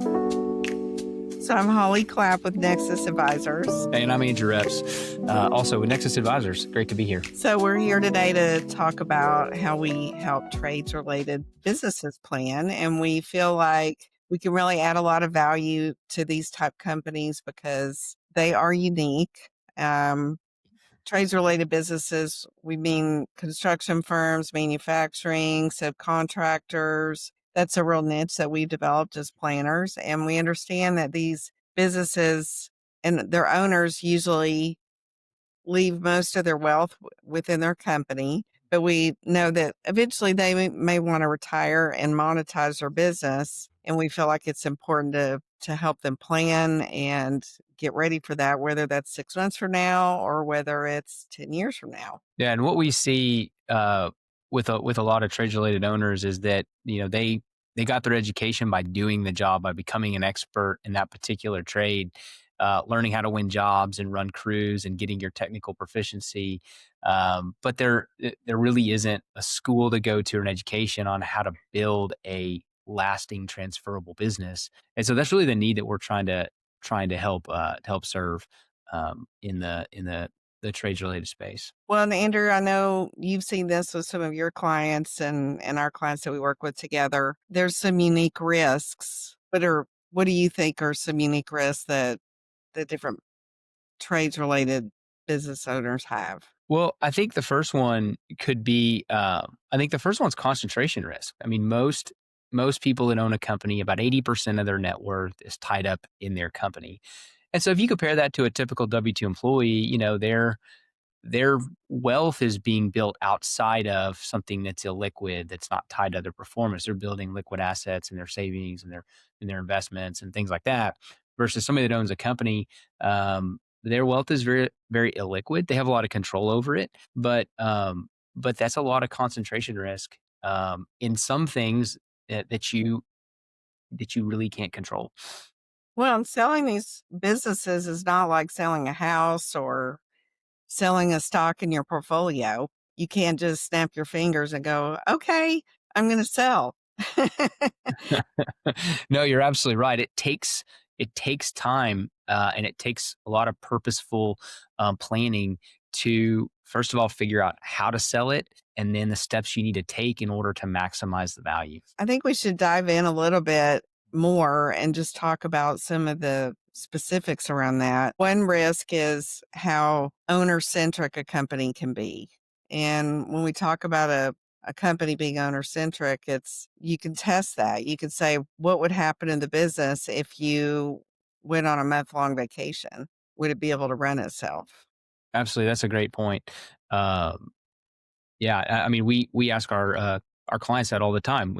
So I'm Holly Clapp with Nexus Advisors. And I'm Andrew Eppes, also with Nexus Advisors. Great to be here. So we're here today to talk about how we help trades-related businesses plan, and we feel like we can really add a lot of value to these type companies because they are unique. Trades-related businesses, we mean construction firms, manufacturing, subcontractors. That's a real niche that we've developed as planners. And we understand that these businesses and their owners usually leave most of their wealth within their company. But we know that eventually they may want to retire and monetize their business. And we feel like it's important to help them plan and get ready for that, whether that's 6 months from now or whether it's 10 years from now. Yeah, and what we see with a lot of trades related owners is that they got their education by doing the job, by becoming an expert in that particular trade, learning how to win jobs and run crews and getting your technical proficiency. But there really isn't a school to go to or an education on how to build a lasting transferable business, and so that's really the need that we're trying to help serve in the trades related space. Well, and Andrew, I know you've seen this with some of your clients and our clients that we work with together. There's some unique risks. What do you think are some unique risks that the different trades related business owners have? Well, I think the first one could be. I think the first one's concentration risk. I mean, most people that own a company, about 80% of their net worth is tied up in their company. And so, if you compare that to a typical W-2 employee, their wealth is being built outside of something that's illiquid, that's not tied to their performance. They're building liquid assets in their savings and their investments and things like that. Versus somebody that owns a company, their wealth is very, very illiquid. They have a lot of control over it, but that's a lot of concentration risk in some things that you really can't control. Well, and selling these businesses is not like selling a house or selling a stock in your portfolio. You can't just snap your fingers and go, okay, I'm going to sell. No, you're absolutely right. It takes time, and it takes a lot of purposeful planning to first of all figure out how to sell it, and then the steps you need to take in order to maximize the value. I think we should dive in a little bit more and just talk about some of the specifics around that. One risk is how owner centric a company can be. And when we talk about a company being owner centric, you can test that. You can say, what would happen in the business if you went on a month long vacation? Would it be able to run itself? Absolutely, that's a great point. Um, Yeah, I mean, we ask our clients that all the time.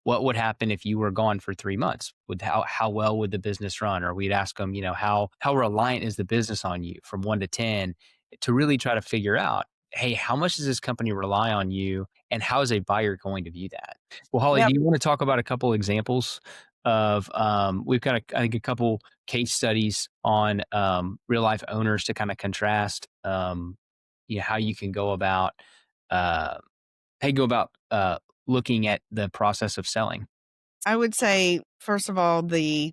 What would happen if you were gone for 3 months? Would how well would the business run? Or we'd ask them, how reliant is the business on you from 1 to 10, to really try to figure out, hey, how much does this company rely on you, and how is a buyer going to view that? Well, Holly, Yep. do you want to talk about a couple examples of we've got I think a couple case studies on real life owners to kind of contrast how you can go about uh, looking at the process of selling. I would say, first of all, the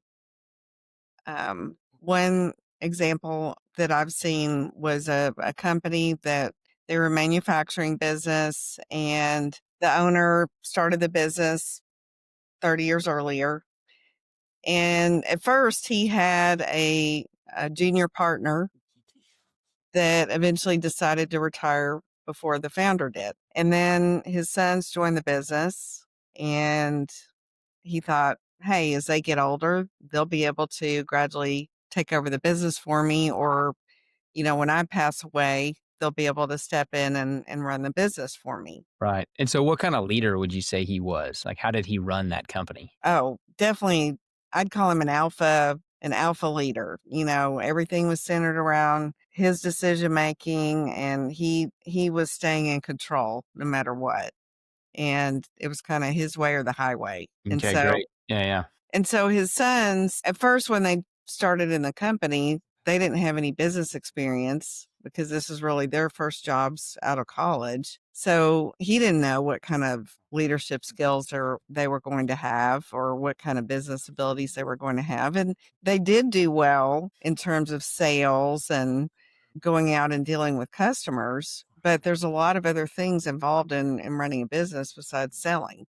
one example that I've seen was a company that they were a manufacturing business, and the owner started the business 30 years earlier. And at first, he had a junior partner that eventually decided to retire before the founder did. And then his sons joined the business, and he thought, hey, as they get older, they'll be able to gradually take over the business for me. Or, when I pass away, they'll be able to step in and run the business for me. Right. And so what kind of leader would you say he was? Like, how did he run that company? Oh, definitely. I'd call him an alpha leader. Everything was centered around his decision making, and he was staying in control no matter what. And it was kind of his way or the highway. And Okay, so great. Yeah, yeah. And so his sons, at first, when they started in the company, they didn't have any business experience. because this is really their first jobs out of college. So he didn't know what kind of leadership skills they were going to have or what kind of business abilities they were going to have. And they did do well in terms of sales and going out and dealing with customers. But there's a lot of other things involved in running a business besides selling.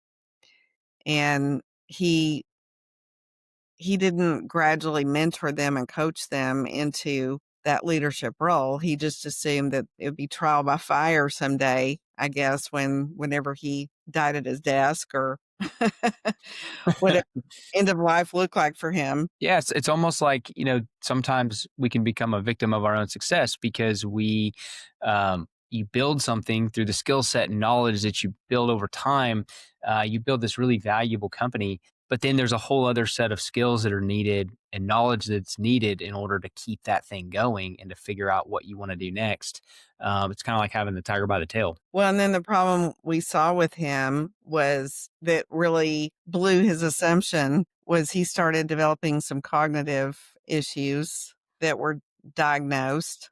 And he didn't gradually mentor them and coach them into that leadership role. He just assumed that it would be trial by fire someday, I guess, whenever he died at his desk or whatever end of life looked like for him. Yeah, it's almost like, sometimes we can become a victim of our own success because you build something through the skill set and knowledge that you build over time. You build this really valuable company, but then there's a whole other set of skills that are needed and knowledge that's needed in order to keep that thing going and to figure out what you want to do next. It's kind of like having the tiger by the tail. Well, and then the problem we saw with him was that really blew his assumption was he started developing some cognitive issues that were diagnosed.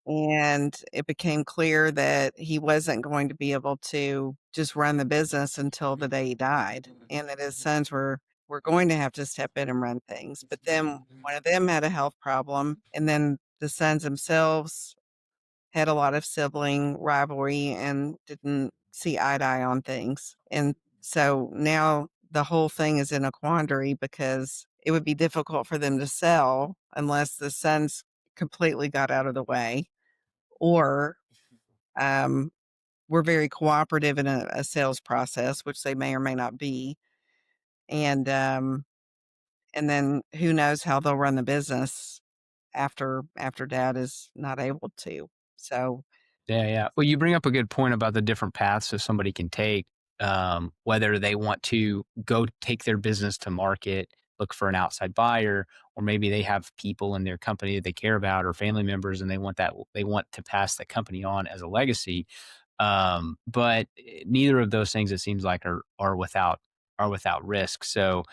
And it became clear that he wasn't going to be able to just run the business until the day he died, and that his sons were going to have to step in and run things. But then one of them had a health problem, and then the sons themselves had a lot of sibling rivalry and didn't see eye to eye on things. And so now the whole thing is in a quandary because it would be difficult for them to sell unless the sons completely got out of the way or um, were very cooperative in a sales process, which they may or may not be. And then who knows how they'll run the business after dad is not able to. So Yeah, yeah. Well, you bring up a good point about the different paths that somebody can take, whether they want to go take their business to market, look for an outside buyer, or maybe they have people in their company that they care about or family members, and they want to pass the company on as a legacy. But neither of those things, it seems like, are without risk. So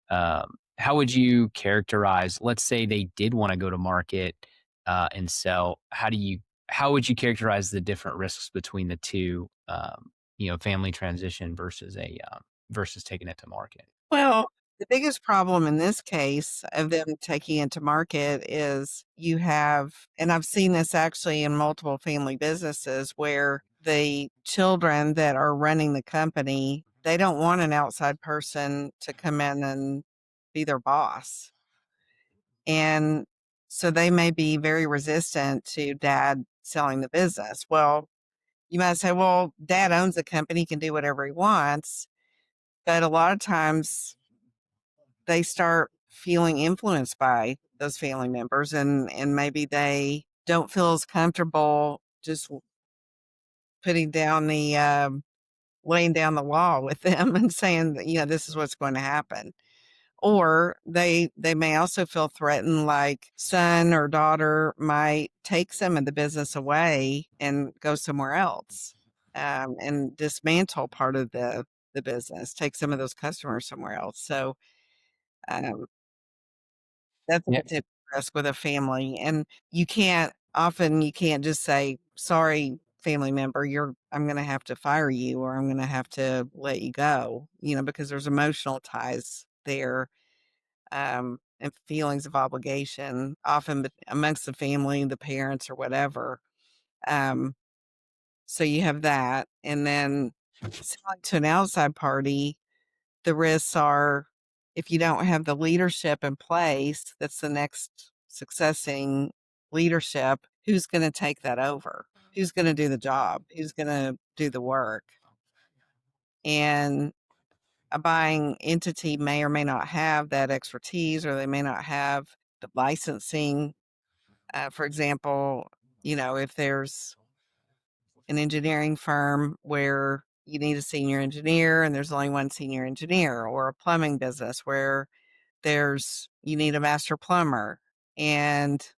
how would you characterize, let's say they did want to go to market and sell, how would you characterize the different risks between the two, family transition versus taking it to market? well, the biggest problem in this case of them taking it to market is you have, and I've seen this actually in multiple family businesses where the children that are running the company, they don't want an outside person to come in and be their boss. And so they may be very resistant to dad selling the business. Well, you might say, well, dad owns the company, he can do whatever he wants. But a lot of times they start feeling influenced by those family members and maybe they don't feel as comfortable just putting down the laying down the law with them and saying that, this is what's going to happen. Or they may also feel threatened, like son or daughter might take some of the business away and go somewhere else, and dismantle part of the business, take some of those customers somewhere else. So um, that's a Yeah. potential risk with a family, and you can't just say, "Sorry, family member, I'm gonna have to fire you or I'm gonna have to let you go," because there's emotional ties there, and feelings of obligation, often amongst the family, the parents, or whatever. Um, so you have that, and then selling to an outside party, the risks are if you don't have the leadership in place, that's the next successing leadership, who's going to take that over? Who's going to do the job? Who's going to do the work? And a buying entity may or may not have that expertise, or they may not have the licensing. For example, if there's an engineering firm where you need a senior engineer and there's only one senior engineer, or a plumbing business where you need a master plumber and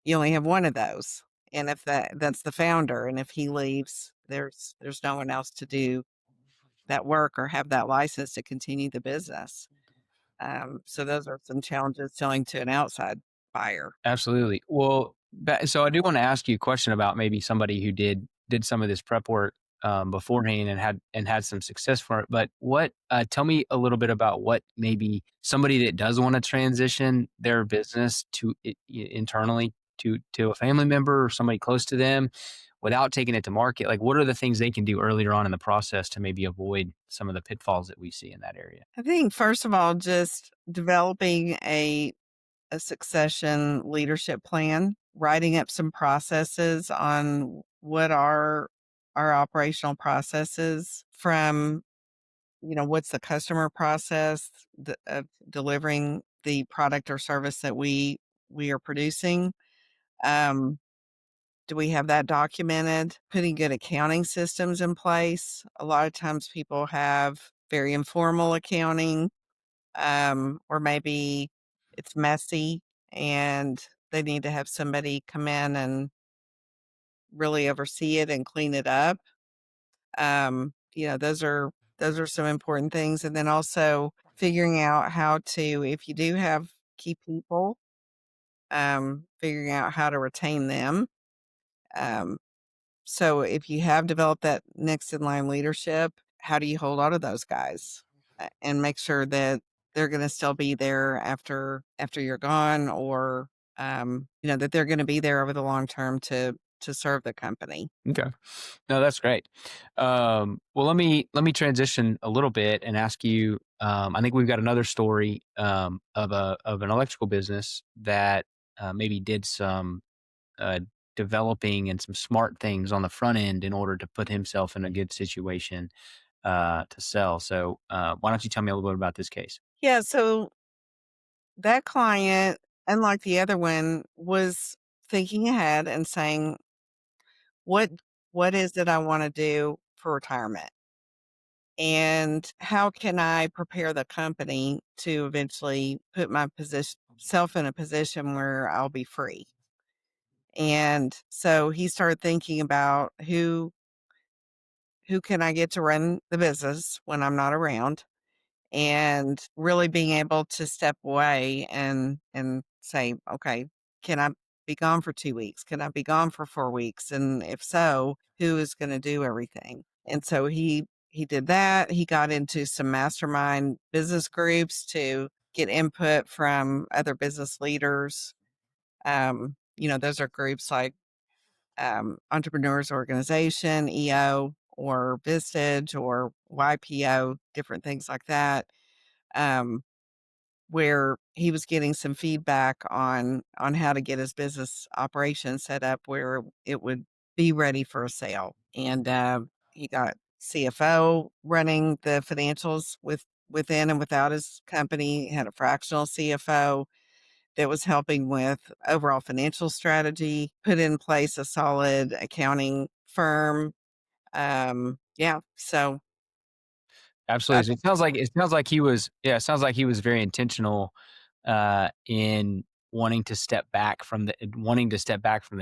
you only have one of those. And if that's the founder, and if he leaves, there's no one else to do that work or have that license to continue the business. So those are some challenges selling to an outside buyer. Absolutely. Well, So I do want to ask you a question about maybe somebody who did some of this prep work beforehand and had some success for it. But what tell me a little bit about what maybe somebody that does want to transition their business internally to a family member or somebody close to them without taking it to market. Like, what are the things they can do earlier on in the process to maybe avoid some of the pitfalls that we see in that area? I think first of all, just developing a succession leadership plan, writing up some processes on what are our operational processes from, what's the customer process of delivering the product or service that we are producing. Um, do we have that documented? Putting good accounting systems in place. A lot of times people have very informal accounting, or maybe it's messy and they need to have somebody come in and really oversee it and clean it up. Those are some important things. And then also figuring out how to, if you do have key people, figuring out how to retain them. Um, so if you have developed that next in line leadership, how do you hold on to those guys and make sure that they're going to still be there after you're gone, or that they're going to be there over the long term to serve the company. Okay. No, that's great. Well, let me transition a little bit and ask you. I think we've got another story of an electrical business that maybe did some uh, developing and some smart things on the front end in order to put himself in a good situation to sell. So, why don't you tell me a little bit about this case? Yeah, so that client, unlike the other one, was thinking ahead and saying, "What what is it I wanna do for retirement? And how can I prepare the company to eventually put my position self in a position where I'll be free?" And so he started thinking about who can I get to run the business when I'm not around? And really being able to step away and say, "Okay, can I be gone for 2 weeks? Can I be gone for 4 weeks? And if so, who is gonna do everything?" And so he did that. He got into some mastermind business groups to get input from other business leaders. Those are groups like, Entrepreneurs Organization, EO, or Vistage, or YPO, different things like that. Um, where he was getting some feedback on how to get his business operation set up where it would be ready for a sale. And he got CFO running the financials within and without his company. He had a fractional CFO that was helping with overall financial strategy, put in place a solid accounting firm. Yeah, so Absolutely. that's So it sounds like he was it sounds like he was very intentional in wanting to step back from the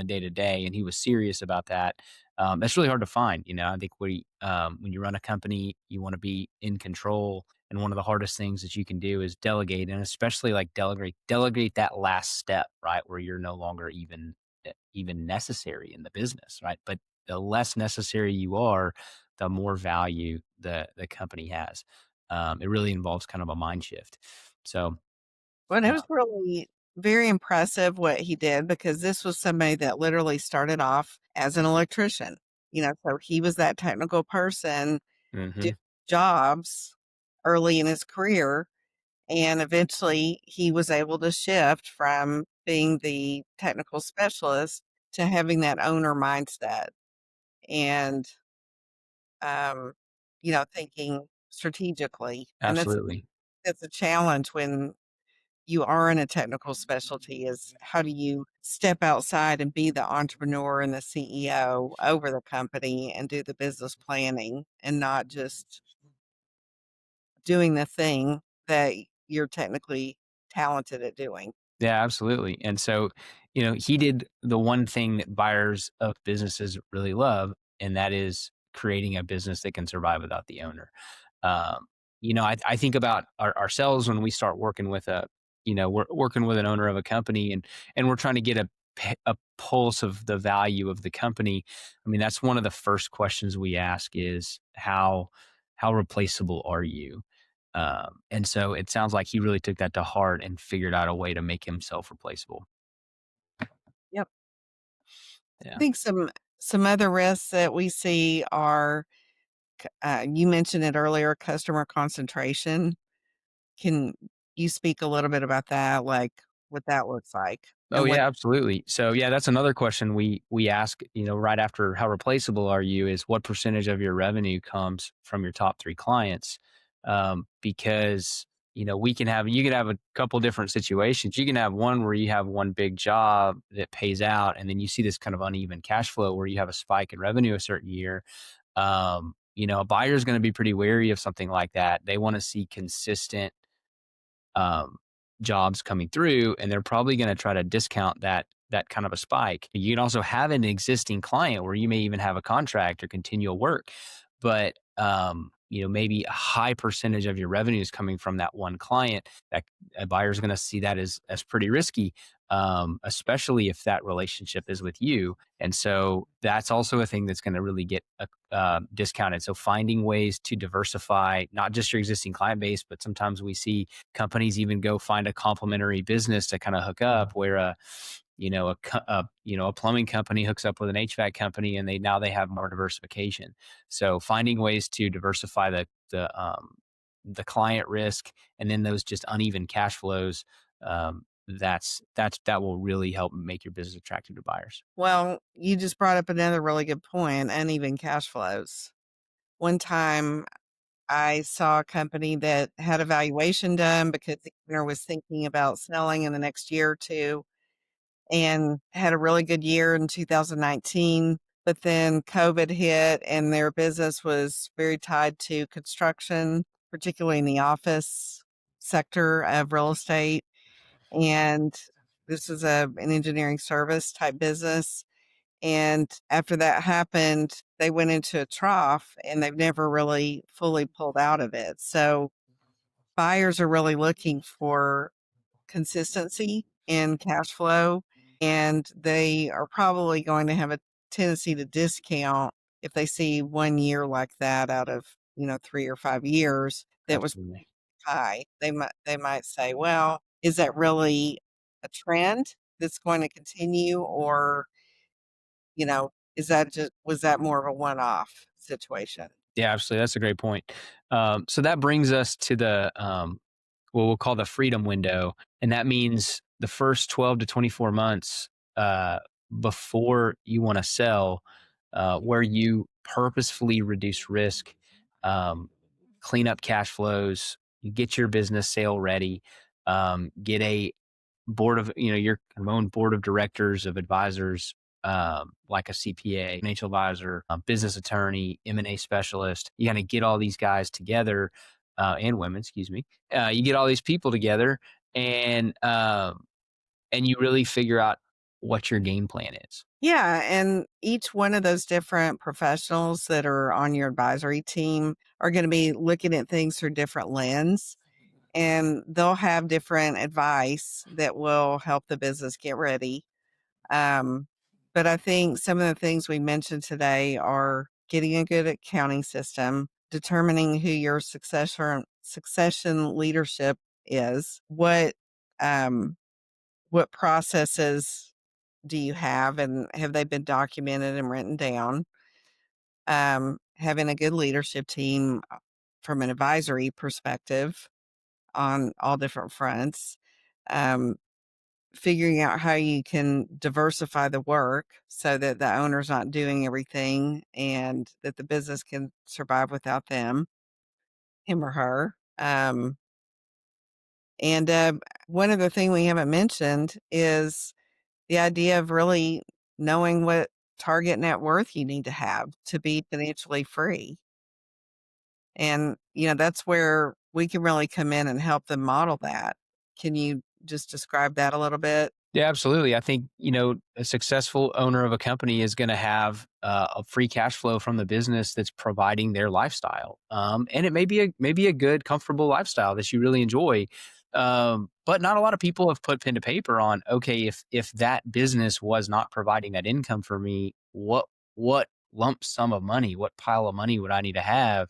day to day, and he was serious about that. That's really hard to find. I think when you run a company, you want to be in control, and one of the hardest things that you can do is delegate, and especially like delegate that last step, right, where you're no longer even necessary in the business, right? But the less necessary you are, the more value the company has. It really involves kind of a mind shift. So, Well, it uh, was really very impressive what he did, because this was somebody that literally started off as an electrician. So he was that technical person doing mhm, jobs early in his career, and eventually he was able to shift from being the technical specialist to having that owner mindset and, um, thinking strategically. And absolutely. that's a challenge when you are in a technical specialty, is how do you step outside and be the entrepreneur and the CEO over the company and do the business planning and not just doing the thing that you're technically talented at doing. Yeah, absolutely. And so, he did the one thing that buyers of businesses really love, and that is creating a business that can survive without the owner. Um, I think about ourselves when we start working with we're working with an owner of a company, and we're trying to get a a pulse of the value of the company, I mean, that's one of the first questions we ask is how replaceable are you? And so it sounds like he really took that to heart and figured out a way to make himself replaceable. Yep. I Yeah. think some other risks that we see are, you mentioned it earlier, customer concentration. Can you speak a little bit about that, like what that looks like Oh and what yeah, absolutely. So yeah, that's another question we ask, right after how replaceable are you is what percentage of your revenue comes from your top 3 clients? Because, you can have a couple different situations. You can have one where you have one big job that pays out and then you see this kind of uneven cash flow where you have a spike in revenue a certain year. A buyer is going to be pretty wary of something like that. They want to see consistent um, jobs coming through, and they're probably going to try to discount that kind of a spike. You can also have an existing client where you may even have a contract or continual work, but maybe a high percentage of your revenue is coming from that one client. That a buyer's going to see that as pretty risky, especially if that relationship is with you. And so that's also a thing that's going to really get discounted. So finding ways to diversify not just your existing client base, but sometimes we see companies even go find a complementary business to kind of hook up where a plumbing company hooks up with an HVAC company and they have more diversification. So finding ways to diversify the client risk and then those just uneven cash flows, that will really help make your business attractive to buyers. well, you just brought up another really good point, uneven cash flows. One time I saw a company that had a valuation done because the owner was thinking about selling in the next year or 2 and had a really good year in 2019, but then COVID hit and their business was very tied to construction, particularly in the office sector of real estate. And this is an engineering service type business. And after that happened, they went into a trough and they've never really fully pulled out of it. So buyers are really looking for consistency in cash flow, and they are probably going to have a tendency to discount if they see 1 year like that out of, 3 or 5 years that was Absolutely. high. They might say, "Well, is that really a trend that's going to continue or, is that just was that more of a one-off situation?" Yeah, absolutely. That's a great point. So that brings us to the what we'll call the freedom window, and that means the first 12 to 24 months uh, before you want to sell, where you purposefully reduce risk, um, clean up cash flows, you get your business sale ready, get a board of your own board of directors of advisors, like a CPA, financial advisor, business attorney, M&A specialist. You kind of get all these guys together, and women, excuse me. You get all these people together, and you really figure out what your game plan is. Yeah, and each one of those different professionals that are on your advisory team are gonna be looking at things through different lens, and they'll have different advice that will help the business get ready. Um, but I think some of the things we mentioned today are getting a good accounting system, determining who your succession leadership is, um, what processes do you have, and have they been documented and written down? Having a good leadership team from an advisory perspective on all different fronts. Um, Figuring out how you can diversify the work so that the owner's not doing everything and that the business can survive without him or her. And one other thing we haven't mentioned is the idea of really knowing what target net worth you need to have to be financially free. And, that's where we can really come in and help them model that. Can you just describe that a little bit? Yeah, absolutely. I think, a successful owner of a company is going to have a free cash flow from the business that's providing their lifestyle. And it may be a good, comfortable lifestyle that you really enjoy. But not a lot of people have put pen to paper on, okay, if that business was not providing that income for me, what lump sum of money, what pile of money would I need to have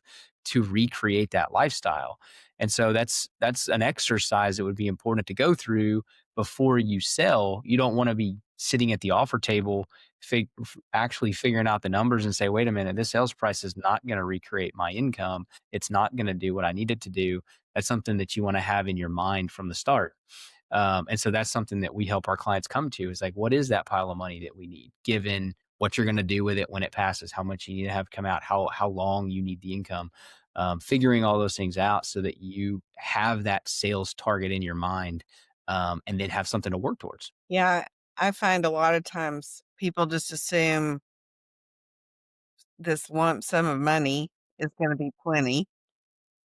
to recreate that lifestyle? And so that's an exercise that would be important to go through before you sell. You don't want to be sitting at the offer table actually figuring out the numbers and say, wait a minute, this sales price is not going to recreate my income. It's not going to do what I need it to do. That's something that you want to have in your mind from the start. And so that's something that we help our clients come to is like, what is that pile of money that we need, given what you're going to do with it when it passes, how much you need to have come out, how long you need the income, figuring all those things out so that you have that sales target in your mind, and then have something to work towards. Yeah, I find a lot of times people just assume this lump sum of money is gonna be plenty,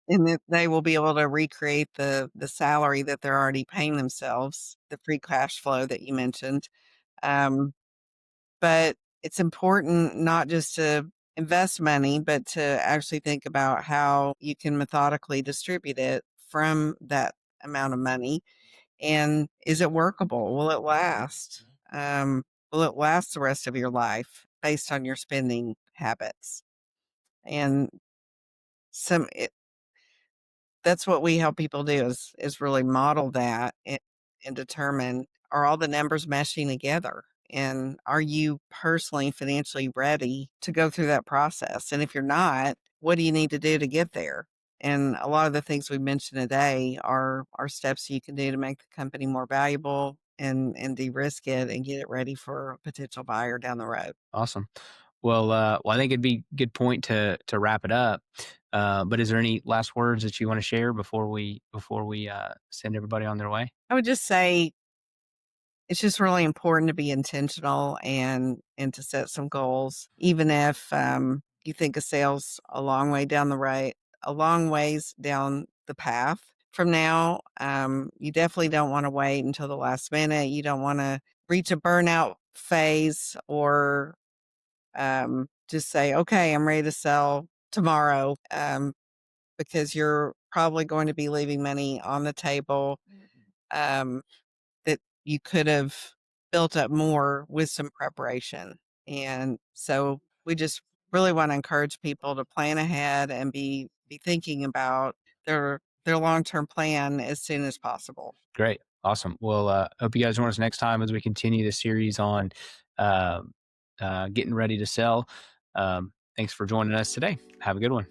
and that they will be able to recreate the salary that they're already paying themselves, the free cash flow that you mentioned. Um, but it's important not just to invest money, but to actually think about how you can methodically distribute it from that amount of money. And is it workable? Will it last? Will it last the rest of your life based on your spending habits? And some that's what we help people do is really model that and determine, are all the numbers meshing together? And are you personally financially ready to go through that process? And if you're not, what do you need to do to get there? And a lot of the things we mentioned today are steps you can do to make the company more valuable and de-risk it and get it ready for a potential buyer down the road. Awesome. Well, I think it'd be a good point to wrap it up. But is there any last words that you want to share before we send everybody on their way? I would just say it's just really important to be intentional and to set some goals, even if, you think a sale's a long way down the right a long ways down the path from now. You definitely don't wanna wait until the last minute. You don't wanna reach a burnout phase or, just say, "Okay, I'm ready to sell tomorrow," because you're probably going to be leaving money on the table, um that you could have built up more with some preparation. And so we just really want to encourage people to plan ahead and be thinking about their long-term plan as soon as possible. Great. Awesome. Well, hope you guys join us next time as we continue the series on um getting ready to sell. Thanks for joining us today. Have a good one.